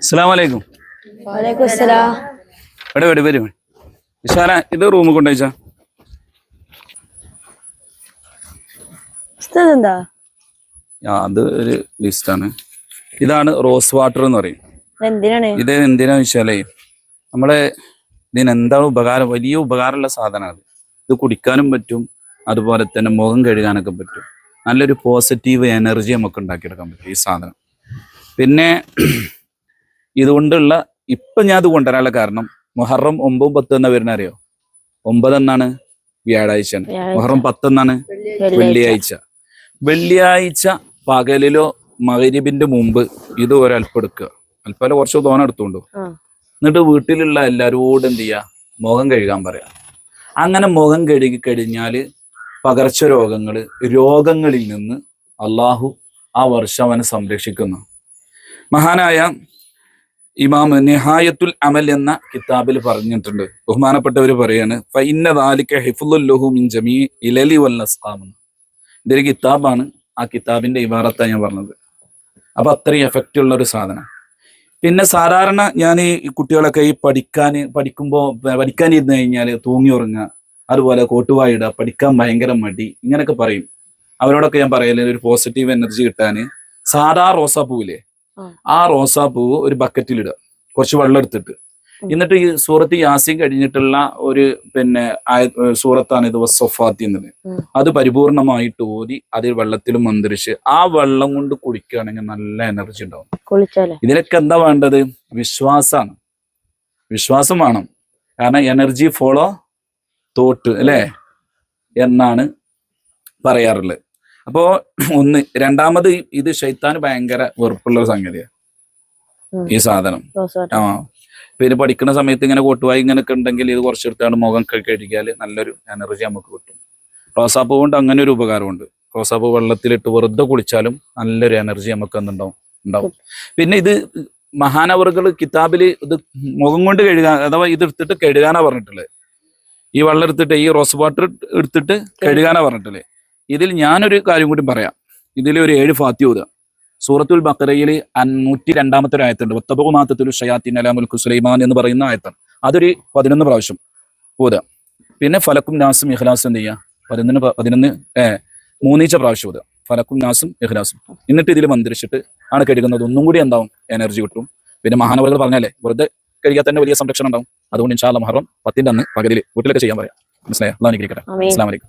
അസ്സലാമലൈക്കും. വലൈക്കും അസ്സലാം. വരും വിശാല, ഇത് റൂമിൽ കൊണ്ടുവച്ചാ എന്താ? അത് ഒരു ലിസ്റ്റാണ്. ഇതാണ് റോസ് വാട്ടർ എന്ന് പറയും. എന്തിനാണ് ഇത്? എന്തിനാന്ന് വെച്ചാലേ നമ്മളെ ഇതിനെന്താണ് ഉപകാരം, വലിയ ഉപകാരമുള്ള സാധനമാണ്. ഇത് കുടിക്കാനും പറ്റും, അതുപോലെ തന്നെ മുഖം കഴുകാനൊക്കെ പറ്റും. നല്ലൊരു പോസിറ്റീവ് എനർജി നമുക്ക് ഉണ്ടാക്കിയെടുക്കാൻ പറ്റും ഈ സാധനം. പിന്നെ ഇതുകൊണ്ടുള്ള ഇപ്പം ഞാൻ ഇത് കൊണ്ടുവരാനുള്ള കാരണം, മുഹറം 9, 10 എന്നാ വരുന്ന അറിയോ? 9 എന്നാണ് വ്യാഴാഴ്ചയാണ്, മുഹറം 10 എന്നാണ് വെള്ളിയാഴ്ച. വെള്ളിയാഴ്ച പകലിലോ മഗ്‌രിബിന്റെ മുമ്പ് ഇത് ഒരൽപ്പം എടുക്കുക. അല്പം കുറച്ച് തോനെ എടുത്തോണ്ടു. എന്നിട്ട് വീട്ടിലുള്ള എല്ലാവരോടും എന്ത് ചെയ്യുക, മുഖം കഴുകാൻ പറയാം. അങ്ങനെ മുഖം കഴുകി കഴിഞ്ഞാൽ പകർച്ച രോഗങ്ങളിൽ നിന്ന് അള്ളാഹു ആ വർഷം അവനെ സംരക്ഷിക്കുന്നു. മഹാനായ ഇമാം നിഹായത്തുൽ അമൽ എന്ന കിതാബിൽ പറഞ്ഞിട്ടുണ്ട്. ബഹുമാനപ്പെട്ടവർ പറയാണ്, ഫഇന്ന ദാലിക ഹിഫ്ളുൽ ലഹു മിൻ ജമീ ഇലലി വൽ അസ്ഖാം. ഇതൊരു കിതാബാണ്, ആ കിതാബിന്റെ ഇബാറത്താണ് ഞാൻ പറഞ്ഞത്. അപ്പൊ അത്രയും എഫക്റ്റ് ഉള്ള ഒരു സാധനം. പിന്നെ സാധാരണ ഞാൻ ഈ കുട്ടികളൊക്കെ ഈ പഠിക്കാനിരുന്ന് കഴിഞ്ഞാൽ തൂങ്ങി ഉറങ്ങുക, അതുപോലെ കോട്ടുവായിടുക, പഠിക്കാൻ ഭയങ്കര മടി, ഇങ്ങനെയൊക്കെ പറയും. അവരോടൊക്കെ ഞാൻ പറയല്, ഒരു പോസിറ്റീവ് എനർജി കിട്ടാന് സാധാ റോസാപ്പൂവില്ലേ, ആ റോസാപ്പൂവ് ഒരു ബക്കറ്റിലിടുക, കുറച്ച് വെള്ളം എടുത്തിട്ട്. എന്നിട്ട് ഈ സൂറത്ത് യാസീൻ കഴിഞ്ഞിട്ടുള്ള ഒരു സൂറത്താണ് ഇത് വസ്സഫാത്തി എന്നത്. അത് പരിപൂർണമായിട്ട് ഓതി അതിൽ വെള്ളത്തിലും മന്ത്രിച്ച് ആ വെള്ളം കൊണ്ട് കുടിക്കുകയാണെങ്കിൽ നല്ല എനർജി ഉണ്ടാവും. ഇതിനൊക്കെ എന്താ വേണ്ടത്? വിശ്വാസമാണ്. വിശ്വാസം വേണം. കാരണം എനർജി ഫോളോ തോട്ട് അല്ലേ എന്നാണ് പറയാറുള്ളത്. അപ്പോ ഒന്ന്. രണ്ടാമത്, ഇത് ശൈത്താന് ഭയങ്കര വെറുപ്പുള്ള ഒരു സംഗതിയാണ് ഈ സാധനം. പിന്നെ പഠിക്കുന്ന സമയത്ത് ഇങ്ങനെ കോട്ടുവായി ഇങ്ങനെയൊക്കെ ഉണ്ടെങ്കിൽ ഇത് കുറച്ചെടുത്താണ് മുഖം കഴുകിയാൽ നല്ലൊരു എനർജി നമുക്ക് കിട്ടും. റോസാപ്പൂ കൊണ്ട് അങ്ങനെ ഒരു ഉപകാരമുണ്ട്. റോസാപ്പൂ വെള്ളത്തിലിട്ട് വെറുതെ കുളിച്ചാലും നല്ലൊരു എനർജി നമുക്ക് ഉണ്ടാവും. പിന്നെ ഇത് മഹാനവറുകൾ കിതാബിൽ ഇത് മുഖം കൊണ്ട് കഴുകാൻ, അഥവാ ഇത് എടുത്തിട്ട് കഴുകാനാ പറഞ്ഞിട്ടുള്ളത്. ഈ വെള്ളം എടുത്തിട്ട്, ഈ റോസ് വാട്ടർ എടുത്തിട്ട് കഴുകാനാ പറഞ്ഞിട്ടുള്ളത്. ഇതിൽ ഞാനൊരു കാര്യം കൂടി പറയാം. ഇതിൽ ഒരു 7 ഫാത്തിഹ ഓതുക. സൂറത്തുൽ ബഖറയിൽ 102-ാമത്തെ ഒരു ആയത്തുണ്ട്. വത്തബഉ മാ തത്ലു ശയാത്തീൻ അലാ മുൽകി സുലൈമാൻ എന്ന് പറയുന്ന ആയത്താണ്. അതൊരു 11 പ്രാവശ്യം ഓതുക. പിന്നെ ഫലക്കും നാസും ഇഖ്ലാസും എന്ത് ചെയ്യുക, 3 പ്രാവശ്യം ഓതുക. ഫലക്കും നാസും ഇഖ്ലാസും. എന്നിട്ട് ഇതിൽ മന്ത്രിച്ചിട്ട് ആണ് കഴുകുന്നത്. ഒന്നും കൂടി എന്താവും, എനർജി കിട്ടും. പിന്നെ മഹാനവറുകൾ പറഞ്ഞാലേ വെറുതെ കഴുകിയാൽ തന്നെ വലിയ സംരക്ഷണം ഉണ്ടാവും. അതുകൊണ്ട് ഇൻഷാ അല്ലാഹ് മുഹറം 10 അന്ന് പകലിൽ വീട്ടിലൊക്കെ ചെയ്യാൻ പറയാം. മനസ്സിലായോ? അല്ലാഹു അനുഗ്രഹിക്കട്ടെ. അസ്സലാമു അലൈക്കും.